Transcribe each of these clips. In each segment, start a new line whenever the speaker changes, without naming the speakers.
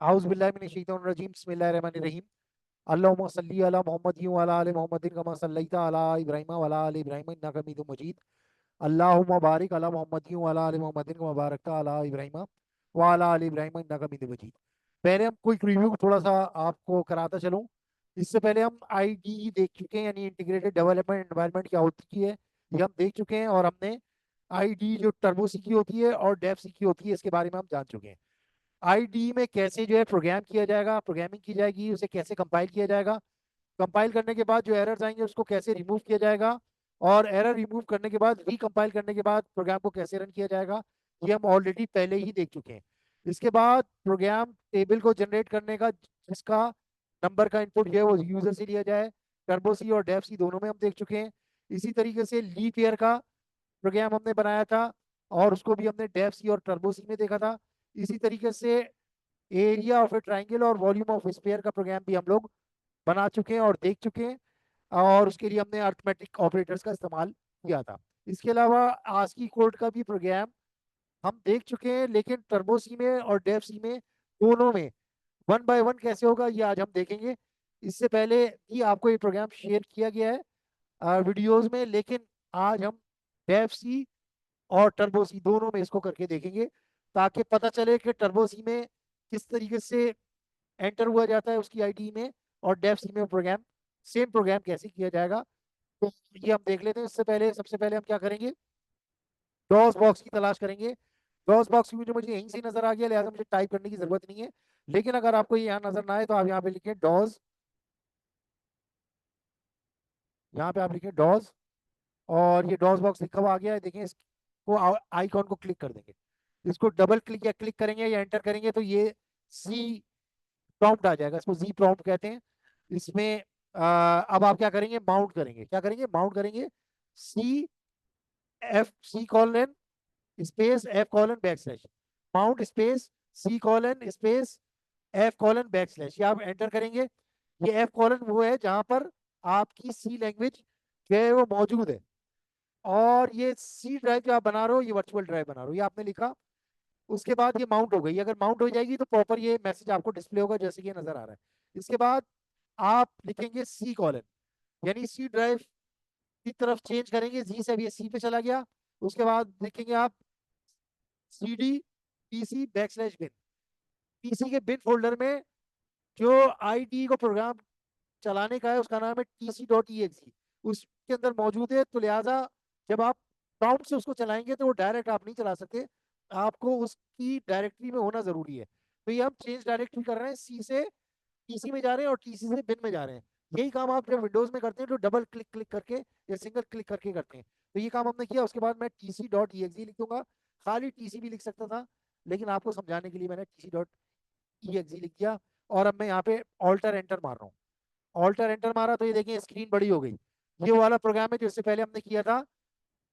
आउज़ बिल्लाहि मिनश शैतानिर रजीम बिस्मिल्लाहिर रहमानिर रहीम। अल्लाहुम्मा सल्ली अला मुहम्मदिन व अला आलि मुहम्मदिन कमा सल्लैता अला इब्राहीम व अला आलि इब्राहीम इन्नका हमीदुम मजीद। अल्लाहुम्मा बारिक अला मुहम्मदिन व अला आलि मुहम्मदिन कमा बारकता अला इब्राहीम व अला आलि इब्राहीम इन्नका हमीदुम मजीद। पहले हम क्विक रिव्यू थोड़ा सा आपको कराता चलूं। इससे पहले हम आईडीई देख चुके हैं, यानी इंटीग्रेटेड डेवलपमेंट एनवायरनमेंट क्या होती है ये हम देख चुके हैं, और हमने आईडी जो टर्बो सीखी होती है और डेव सीखी होती है इसके बारे में हम जान चुके हैं। आईडी में कैसे जो है प्रोग्राम किया जाएगा, प्रोग्रामिंग की जाएगी, उसे कैसे कंपाइल किया जाएगा, कंपाइल करने के बाद जो एरर्स आएंगे उसको कैसे रिमूव किया जाएगा, और एरर रिमूव करने के बाद रिकंपाइल करने के बाद प्रोग्राम को कैसे रन किया जाएगा, ये हम ऑलरेडी पहले ही देख चुके हैं। इसके बाद प्रोग्राम टेबल को जनरेट करने का जिसका नंबर का इनपुट जो है वो यूजर से लिया जाए, टर्बो सी और डेव सी दोनों में हम देख चुके हैं। इसी तरीके से लीप ईयर का प्रोग्राम हमने बनाया था और उसको भी हमने डेव सी और टर्बो सी में देखा था। इसी तरीके से एरिया ऑफ ए ट्राइंगल और वॉल्यूम ऑफ स्फीयर का प्रोग्राम भी हम लोग बना चुके हैं और देख चुके हैं, और उसके लिए हमने अरिथमेटिक ऑपरेटर्स का इस्तेमाल किया था। इसके अलावा आस्की कोड का भी प्रोग्राम हम देख चुके हैं, लेकिन टर्बो सी में और डेव सी में दोनों में वन बाय वन कैसे होगा ये आज हम देखेंगे। इससे पहले ही आपको ये प्रोग्राम शेयर किया गया है वीडियोस में, लेकिन आज हम डेव सी और टर्बो सी दोनों में इसको करके देखेंगे, ताकि पता चले कि टर्बो सी में किस तरीके से एंटर हुआ जाता है उसकी आईडी में, और डेव सी में प्रोग्राम सेम प्रोग्राम कैसे किया जाएगा। तो ये हम देख लेते हैं। इससे पहले सबसे पहले हम क्या करेंगे, डॉस बॉक्स की तलाश करेंगे। डॉस बॉक्स भी मुझे यहीं से नजर आ गया, लिहाजा मुझे टाइप करने की जरूरत नहीं है। लेकिन अगर आपको ये यहाँ नजर ना आए तो आप यहाँ पे लिखें डॉस, यहाँ पे आप लिखें डॉस, और ये डॉस बॉक्स लिखा हुआ आ गया है, देखें इसको आइकॉन को क्लिक कर देंगे। इसको डबल क्लिक या क्लिक करेंगे या एंटर करेंगे तो ये सी प्रॉम्प्ट आ जाएगा, इसको जी प्रॉम्प्ट कहते हैं। इसमें अब आप क्या करेंगे, माउंट करेंगे। क्या करेंगे, माउंट करेंगे। C F C colon space F colon backslash, mount space C colon space F colon backslash, ये आप एंटर करेंगे। ये एफ कॉलन वो है जहां पर आपकी सी लैंग्वेज जो है वो मौजूद है, और ये सी ड्राइव जो आप बना रहे हो ये वर्चुअल ड्राइव बना रहे हो, ये आपने लिखा। उसके बाद ये माउंट हो गई। अगर माउंट हो जाएगी तो प्रॉपर ये मैसेज आपको डिस्प्ले होगा जैसे कि ये नजर आ रहा है। इसके बाद आप लिखेंगे सी कॉलन, यानी सी ड्राइव की तरफ चेंज करेंगे, जी से अब ये सी पे चला गया। उसके बाद लिखेंगे आप C D PC backslash bin, PC के बिन फोल्डर में जो आईडी को प्रोग्राम चलाने का है उसका नाम है टीसी डॉट ई एक्स, उसके अंदर मौजूद है। तो लिहाजा जब आप प्रॉम्प्ट से उसको चलाएंगे तो वो डायरेक्ट आप नहीं चला सकते, आपको उसकी डायरेक्टरी में होना जरूरी है। तो ये हम चेंज डायरेक्टरी कर रहे हैं, सी से टीसी में जा रहे हैं और टीसी से बिन में जा रहे हैं। यही काम आप जब विंडोज में करते हैं तो डबल क्लिक क्लिक करके या सिंगल क्लिक करके करते हैं। तो ये काम हमने किया। उसके बाद मैं टीसी डॉट ई एक्स लिख दूंगा, खाली टीसी भी लिख सकता था, लेकिन आपको समझाने के लिए मैंने टीसी डॉट ई एक्स लिख दिया। और अब मैं यहाँ पे ऑल्टर एंटर मार रहा हूँ। ऑल्टर एंटर मारा तो ये देखिए स्क्रीन बड़ी हो गई। ये वाला प्रोग्राम है जो इससे पहले हमने किया था।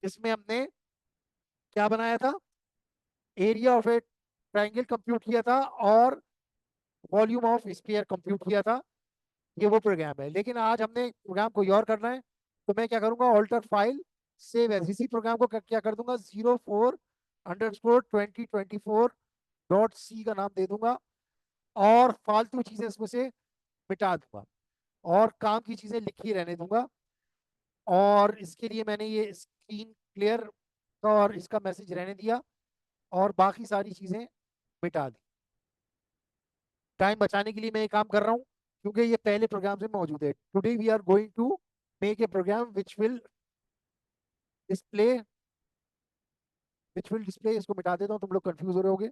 इसमें हमने क्या बनाया था, area of A triangle compute किया था और वॉल्यूम ऑफ स्फीयर कंप्यूट किया था। ये वो प्रोग्राम है, लेकिन आज हमने प्रोग्राम कोई और करना है। तो मैं क्या करूंगा, ऑल्टर फाइल सेव एज, इसी प्रोग्राम को क्या कर दूंगा, 04_2024 डॉट सी का नाम दे दूंगा, और फालतू चीजें इसमें से मिटा दूंगा और काम की चीजें लिखी रहने दूंगा। और इसके लिए मैंने ये स्क्रीन क्लियर का और इसका मैसेज रहने दिया और बाकी सारी चीजें मिटा दी। टाइम बचाने के लिए मैं ये काम कर रहा हूँ क्योंकि ये पहले प्रोग्राम से मौजूद है। Today we are going to make a program display which will display, इसको मिटा देता हूँ, तुम लोग कंफ्यूज हो रहे होगे।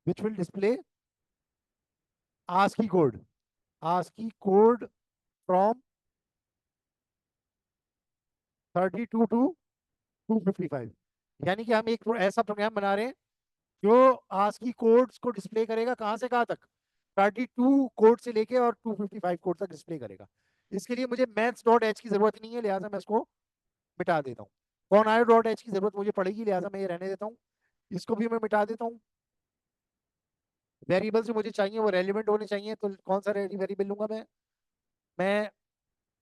Which will display ASCII code, ASCII code from 32 to 255, यानी कि हम एक ऐसा प्रोग्राम बना रहे हैं जो आस्की कोड्स को डिस्प्ले करेगा, कहाँ से कहाँ तक, 32 कोड से लेके और 255 कोड तक डिस्प्ले करेगा। इसके लिए मुझे मैथ्स डॉट एच की जरूरत नहीं है, लिहाजा मैं इसको मिटा देता हूँ। कॉनायो डॉट एच की जरूरत मुझे पड़ेगी, लिहाजा मैं ये रहने देता हूँ। इसको भी मैं मिटा देता हूँ। वेरिएबल से मुझे चाहिए वो रेलिवेंट होने चाहिए, तो कौन सा वेरिएबल लूंगा मैं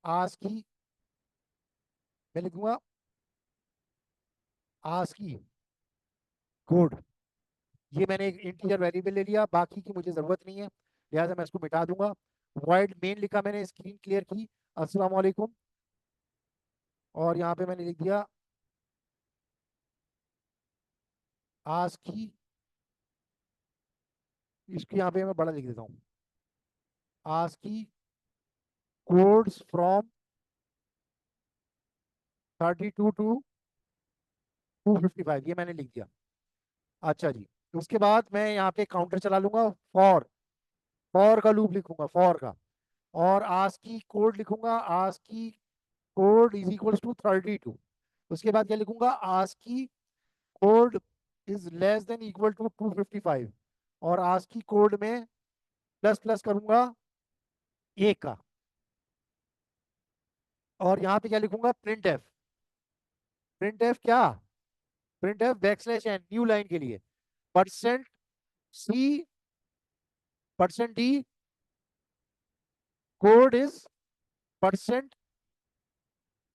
आज की मैं लिखूंगा ASCII कोड, ये मैंने एक इंटीजर वेरिएबल ले लिया, बाकी की मुझे जरूरत नहीं है, लिहाजा मैं इसको मिटा दूंगा। वॉइड मेन लिखा मैंने, स्क्रीन क्लियर की, अस्सलाम वालेकुम, और यहाँ पे मैंने लिख दिया ASCII, इसको यहाँ पे मैं बड़ा लिख देता हूँ, ASCII कोड्स फ्रॉम 32 टू 255, ये मैंने लिख दिया। अच्छा जी, उसके बाद मैं यहाँ पे काउंटर चला लूंगा, फॉर, फॉर का लूप लिखूंगा, फॉर का, और ASCII कोड लिखूंगा, ASCII code is equals to 32। उसके बाद क्या लिखूंगा, ASCII code is less than equal to 255, और ASCII कोड में प्लस प्लस करूंगा एक का, और यहाँ पे क्या लिखूंगा, प्रिंट एफ, प्रिंट एफ क्या, print f backslash n, new line के लिए, percent c, percent d, code is percent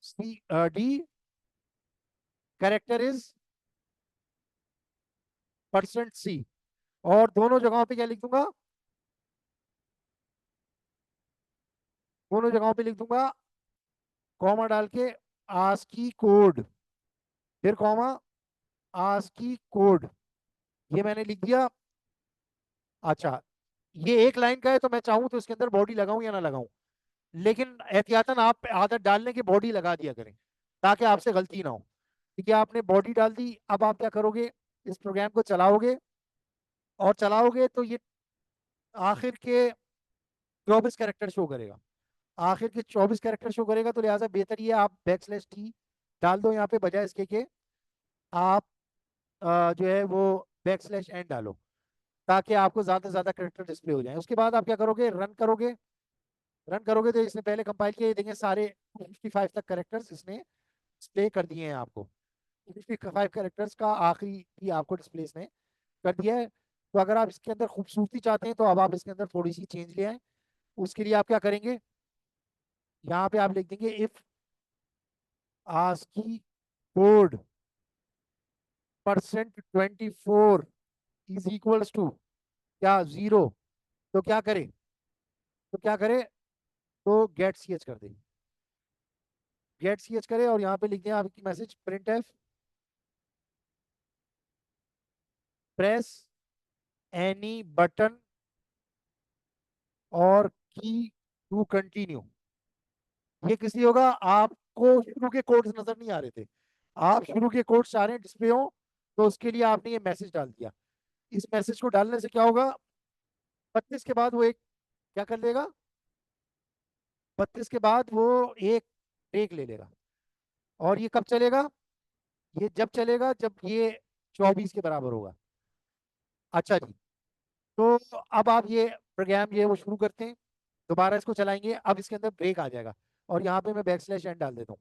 c d, character is percent सी, और दोनों जगहों पे क्या लिख दूंगा, दोनों जगहों पे लिख दूंगा कॉमा डाल के ASCII कोड, फिर कॉमा ASCII कोड, ये मैंने लिख दिया। अच्छा, ये एक लाइन का है, तो मैं चाहूं तो इसके अंदर बॉडी लगाऊं या ना लगाऊं, लेकिन एहतियातन आप आदत डालने की बॉडी लगा दिया करें, ताकि आपसे गलती ना हो। ठीक है, आपने बॉडी डाल दी, अब आप क्या करोगे, इस प्रोग्राम को चलाओगे, और चलाओगे तो ये आखिर के 24 कैरेक्टर शो करेगा, आखिर के 24 कैरेक्टर शो करेगा, तो लिहाजा बेहतर ये आप बैकस्लैश टी डाल दो यहाँ पे, बजाय इसके के आप जो है वो बैकस्लैश एन डालो, ताकि आपको ज्यादा से ज्यादा कैरेक्टर डिस्प्ले हो जाए। उसके बाद आप क्या करोगे, रन करोगे, रन करोगे तो इसने पहले कंपाइल किए, देखेंगे सारे 55 तक कैरेक्टर्स इसने डिस्प्ले कर दिए हैं आपको, 55 कैरेक्टर्स का आखिरी भी आपको डिस्प्ले इसने कर दिया है। तो अगर आप इसके अंदर खूबसूरती चाहते हैं, तो अब आप इसके अंदर थोड़ी सी चेंज ले आए। उसके लिए आप क्या करेंगे, यहाँ पे आप लिख देंगे if ASCII code %24 is equals to क्या, जीरो, तो क्या करे, तो क्या करे, तो गेट सी एच कर दे, गेट सी एच करे, और यहाँ पे लिख दें आपकी message, print F press any button और की टू कंटिन्यू। ये किस लिए होगा, आपको शुरू के कोड्स नजर नहीं आ रहे थे, आप शुरू के कोड्स चाह रहे हैं डिस्प्ले हो, तो उसके लिए आपने ये मैसेज डाल दिया। इस मैसेज को डालने से क्या होगा, 32 के बाद वो एक क्या कर लेगा, 32 के बाद वो एक ब्रेक ले लेगा, और ये कब चलेगा, ये जब चलेगा जब ये 24 के बराबर होगा। अच्छा जी, तो अब आप ये प्रोग्राम ये वो शुरू करते हैं, दोबारा इसको चलाएंगे, अब इसके अंदर ब्रेक आ जाएगा, और यहाँ पे मैं बैकस्लैश एन डाल देता हूँ,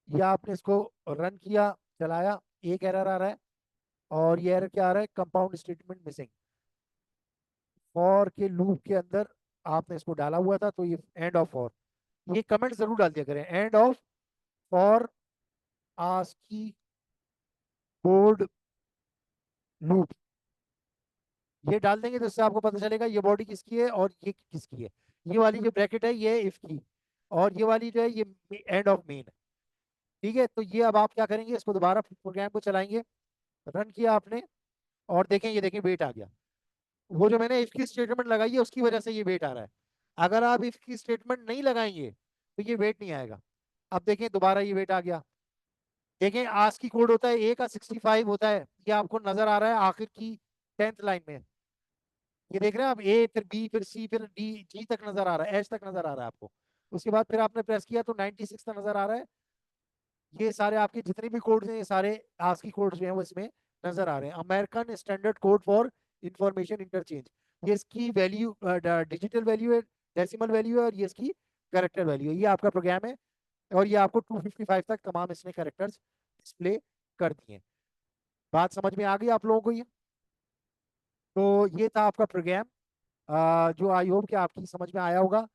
या आपने इसको रन किया, चलाया, एक एरर आ रहा है, और ये एरर क्या आ रहा है, कंपाउंड स्टेटमेंट मिसिंग, फॉर के लूप के अंदर आपने इसको डाला हुआ था, तो ये एंड ऑफ फॉर, ये कमेंट जरूर डाल दिया करें, and of for ASCII code loop, ये डाल देंगे तो इससे आपको पता चलेगा ये बॉडी किसकी है और ये किसकी है। ये वाली जो ब्रैकेट है ये इफ की, और ये वाली जो है ये एंड ऑफ मेन। ठीक है, तो ये अब आप क्या करेंगे, इसको दोबारा प्रोग्राम को चलाएंगे, रन किया आपने, और देखें, ये देखें वेट आ गया, वो जो मैंने इफ की स्टेटमेंट लगाई है उसकी वजह से ये वेट आ रहा है। अगर आप इफ की स्टेटमेंट नहीं लगाएंगे तो ये वेट नहीं आएगा। अब देखें दोबारा ये वेट आ गया, देखें आस्क की कोड होता है ए का 65 होता है, ये आपको नजर आ रहा है आखिर की 10th लाइन में, ये देख रहे हैं आप, ए फिर बी फिर सी फिर डी, जी तक नजर आ रहा है, एच तक नजर आ रहा है आपको। उसके बाद फिर आपने प्रेस किया तो 96 तक नजर आ रहा है। ये सारे आपके जितने भी कोड्स हैं, ये सारे आस्की कोड्स जो हैं वो इसमें नजर आ रहे हैं। American standard code for information interchange, ये इसकी वैल्यू डिजिटल वैल्यू है, डेसिमल वैल्यू है, और ये इसकी कैरेक्टर वैल्यू है। ये आपका प्रोग्राम है, और ये आपको 255 तक तमाम इसने कैरेक्टर्स डिस्प्ले कर दिए हैं। बात समझ में आ गई आप लोगों को ये? तो ये था आपका प्रोग्राम, जो आई होप कि आपकी समझ में आया होगा।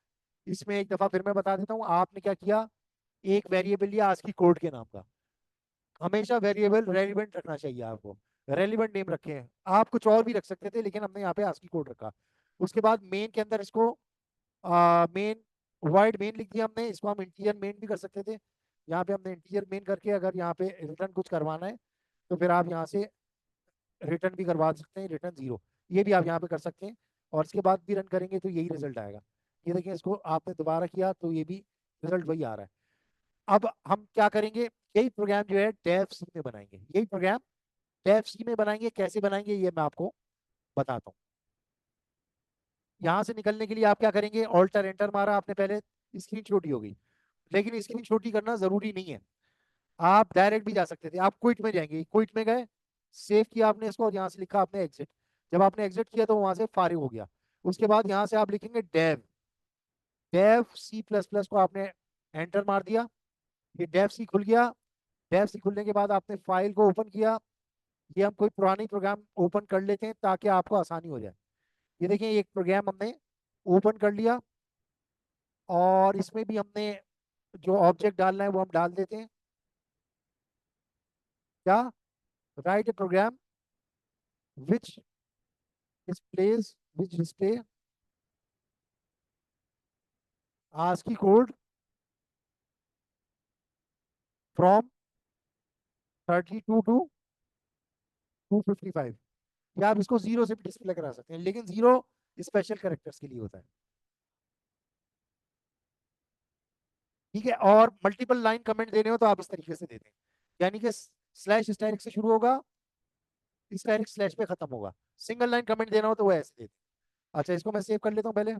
इसमें एक दफा फिर मैं बता देता हूँ, आपने क्या किया, एक वेरिएबल लिया ASCII कोड के नाम का, हमेशा वेरिएबल रेलिवेंट रखना चाहिए आपको, रेलिवेंट नेम रखे हैं। आप कुछ और भी रख सकते थे लेकिन हमने यहाँ पे ASCII कोड रखा। उसके बाद मेन के अंदर इसको मेन वाइड मेन लिख दिया हमने, इसको हम इंटीजर मेन भी कर सकते थे। यहाँ पे हमने इंटीजर मेन करके अगर यहाँ पे रिटर्न कुछ करवाना है तो फिर आप यहाँ से रिटर्न भी करवा सकते हैं, रिटर्न 0, ये भी आप यहाँ पे कर सकते हैं। और इसके बाद भी रन करेंगे तो यही रिजल्ट आएगा। ये देखिए, इसको आपने दोबारा किया तो ये भी रिजल्ट वही आ रहा है। अब हम क्या करेंगे, यही प्रोग्राम जो है डेव सी में बनाएंगे, यही प्रोग्राम डेव सी में बनाएंगे। कैसे बनाएंगे ये मैं आपको बताता हूँ। यहाँ से निकलने के लिए आप क्या करेंगे, ऑल्टर एंटर मारा आपने पहले, स्क्रीन छोटी हो गई। लेकिन स्क्रीन छोटी करना जरूरी नहीं है, आप डायरेक्ट भी जा सकते थे। आप क्विट में जाएंगे, क्विट में गए, सेव किया आपने इसको और यहाँ से लिखा आपने एग्जिट। जब आपने एग्जिट किया तो वहां से फारिग हो गया। उसके बाद यहाँ से आप लिखेंगे Dev, Dev C plus plus को आपने एंटर मार दिया, ये डेव सी खुल गया। डेव सी खुलने के बाद आपने फाइल को ओपन किया। ये हम कोई पुरानी प्रोग्राम ओपन कर लेते हैं ताकि आपको आसानी हो जाए। ये देखिए, एक प्रोग्राम हमने ओपन कर लिया और इसमें भी हमने जो ऑब्जेक्ट डालना है वो हम डाल देते हैं। क्या, write a program which displays which display ASCII code from 32 to 255। या आप इसको 0 से भी डिस्प्ले करा सकते हैं, लेकिन 0 स्पेशल कैरेक्टर्स के लिए होता है। ठीक है, और मल्टीपल लाइन कमेंट देने हो तो आप इस तरीके से दे दें, यानी कि स्लैश स्टैरिक से शुरू होगा, स्टैरिक स्लैश पे खत्म होगा। सिंगल लाइन कमेंट देना हो तो वो ऐसे दे दें। अच्छा, इसको मैं सेव कर लेता हूँ पहले।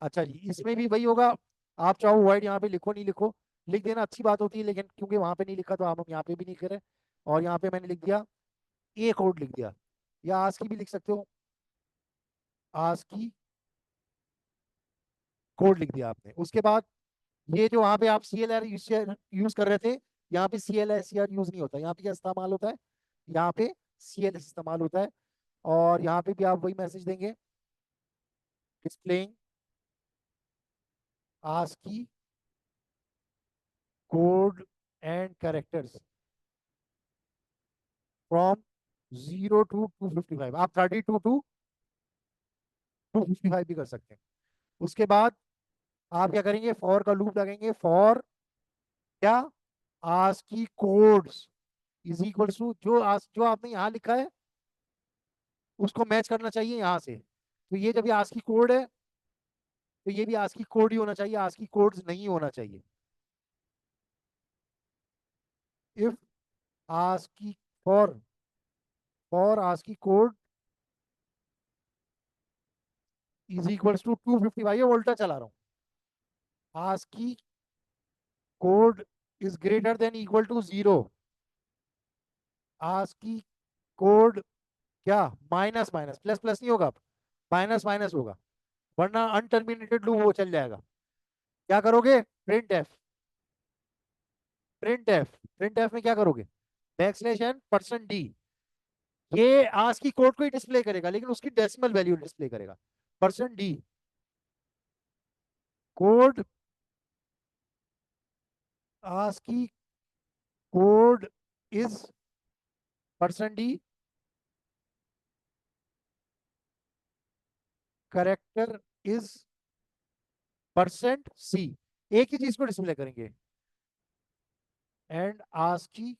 अच्छा जी, इसमें भी वही होगा। आप चाहो वर्ड यहाँ पे लिखो नहीं लिखो, लिख देना अच्छी बात होती है, लेकिन क्योंकि वहां पे नहीं लिखा तो हम यहाँ पे भी नहीं करें। और यहाँ पे मैंने लिख दिया, ए कोड लिख दिया, या आज की भी लिख सकते हो, आज की कोड लिख दिया आपने। उसके बाद ये जो वहां पे आप CLR यूज कर रहे थे, यहाँ पे CLSCR यूज नहीं होता। यहाँ पे क्या इस्तेमाल होता है, यहाँ पे CLS इस्तेमाल होता है। और यहाँ पे भी आप वही मैसेज देंगे, displaying ASCII code and characters from 0 to 255। आप 32 to 255 भी कर सकते हैं। उसके बाद आप क्या करेंगे, फॉर का लूप लगेंगे। फॉर क्या, ASCII codes is equal to जो आपने यहाँ लिखा है उसको मैच करना चाहिए यहाँ से। तो ये जब ये ASCII कोड है तो ये भी ASCII कोड ही होना चाहिए, ASCII कोड्स नहीं होना चाहिए। If ASCII for ASCII code is equal to 255, ये उल्टा चला रहा हूँ। ASCII code is greater than equal to 0। ASCII code क्या, माइनस माइनस, प्लस प्लस नहीं होगा, माइनस माइनस होगा, वरना अनटर्मिनेटेड लूप वो चल जाएगा। क्या करोगे, प्रिंट एफ, प्रिंट एफ में क्या करोगे, \n %d। ये आज की कोड को ही डिस्प्ले करेगा लेकिन उसकी डेसिमल वैल्यू डिस्प्ले करेगा। %d कोड, आज की code is %d character is %c। एक ही चीज को डिस्प्ले करेंगे। एंड आज की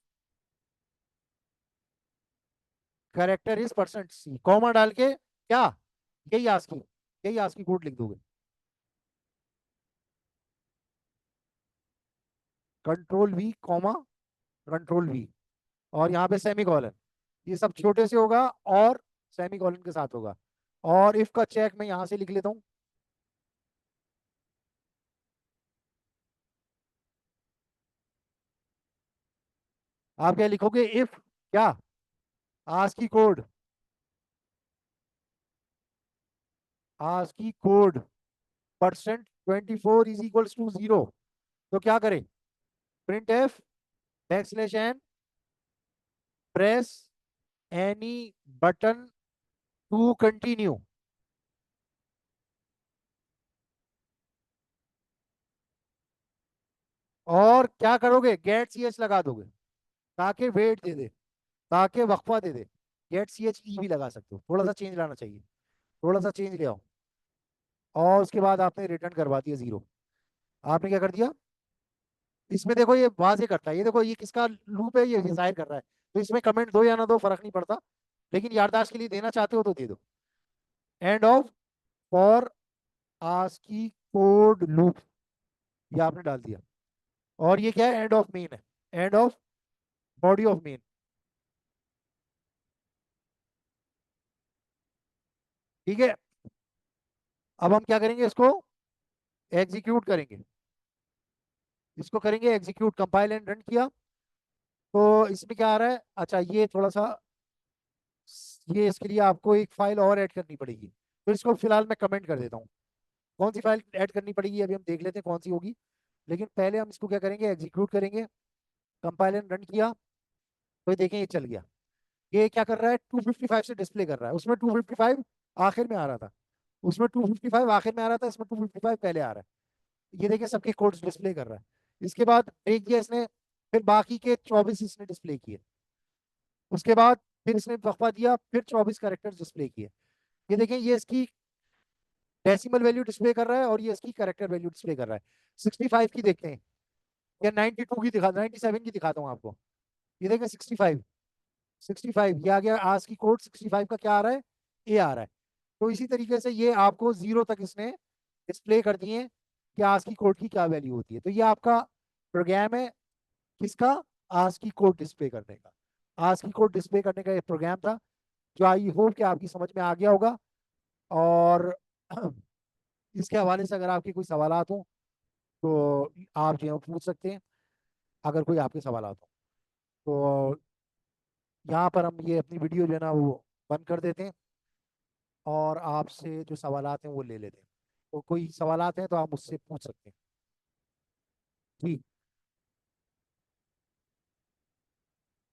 करेक्टर इज %c, कॉमा डाल के क्या, यही आज की कोड लिख दोगे। Control V comma control V, और यहाँ पे सेमी कॉलन, ये सब छोटे से होगा और सेमी कॉलन के साथ होगा। और इफ का चेक मैं यहाँ से लिख लेता हूँ। आप क्या लिखोगे, इफ क्या, आज की कोड, आज की कोड %24 इज इक्वल्स टू 0। तो क्या करें, print f \n press any button to continue. और क्या करोगे, गेट सी एच लगा दोगे ताकि वेट दे दे, ताकि वक्फा दे दे। गेट सी एच ई भी लगा सकते हो, थोड़ा सा चेंज लाना चाहिए, थोड़ा सा चेंज ले आओ। और उसके बाद आपने रिटर्न करवा दिया जीरो। आपने क्या कर दिया, इसमें देखो ये वाजे करता है, ये देखो ये किसका लूप है, ये जाहिर कर रहा है। तो इसमें कमेंट दो या ना दो फर्क नहीं पड़ता, लेकिन याददाश्त के लिए देना चाहते हो तो दे दो। End of for ASCII code loop, ये आपने डाल दिया। और ये क्या है, एंड ऑफ मेन है, end of body of main. ठीक है, अब हम क्या करेंगे, इसको एग्जीक्यूट करेंगे, इसको करेंगे एग्जीक्यूट। कंपाइल एंड रन किया तो इसमें क्या आ रहा है, अच्छा ये थोड़ा सा, ये इसके लिए आपको एक फाइल और ऐड करनी पड़ेगी, तो इसको फिलहाल मैं कमेंट कर देता हूँ। कौन सी फाइल ऐड करनी पड़ेगी अभी हम देख लेते हैं कौन सी होगी। लेकिन पहले हम इसको क्या करेंगे, एग्जीक्यूट करेंगे। कंपाइल एंड रन किया तो देखें ये चल गया। ये क्या कर रहा है, 255 से डिस्प्ले कर रहा है, उसमें 255 आखिर में आ रहा था, उसमें 255 आखिर में आ रहा था, इसमें 255 पहले आ रहा है। ये देखिए सबके कोड्स डिस्प्ले कर रहा है। इसके बाद ब्रेक दिया इसने, फिर बाकी के 24 इसने डिस्प्ले किए। उसके बाद फिर इसने वक्फा दिया, फिर 24 कैरेक्टर्स डिस्प्ले किए। ये देखें ये इसकी डेसिमल वैल्यू डिस्प्ले कर रहा है और ये इसकी कैरेक्टर वैल्यू डिस्प्ले कर रहा है। 65 की देखते हैं या 92 की दिखा, 97 की दिखाता हूँ आपको। ये देखें 65, 65 ये आ गया, आज की कोड 65 का क्या आ रहा है, ए आ रहा है। तो इसी तरीके से ये आपको जीरो तक इसने डिस्प्ले कर दिए कि आज की कोड की क्या वैल्यू होती है। तो ये आपका प्रोग्राम है, किसका, आज की कोड डिस्प्ले करने का। आज की कोड डिस्प्ले करने का एक प्रोग्राम था, जो आई होप कि आपकी समझ में आ गया होगा। और इसके हवाले से अगर आपके कोई सवालात हो तो आप जो है वो पूछ सकते हैं, अगर कोई आपके सवालात हो तो। यहाँ पर हम ये अपनी वीडियो जो है ना वो बंद कर देते हैं, और आपसे जो सवालात हैं वो ले लेते हैं। तो कोई सवालात हैं तो आप मुझसे पूछ सकते हैं। जी।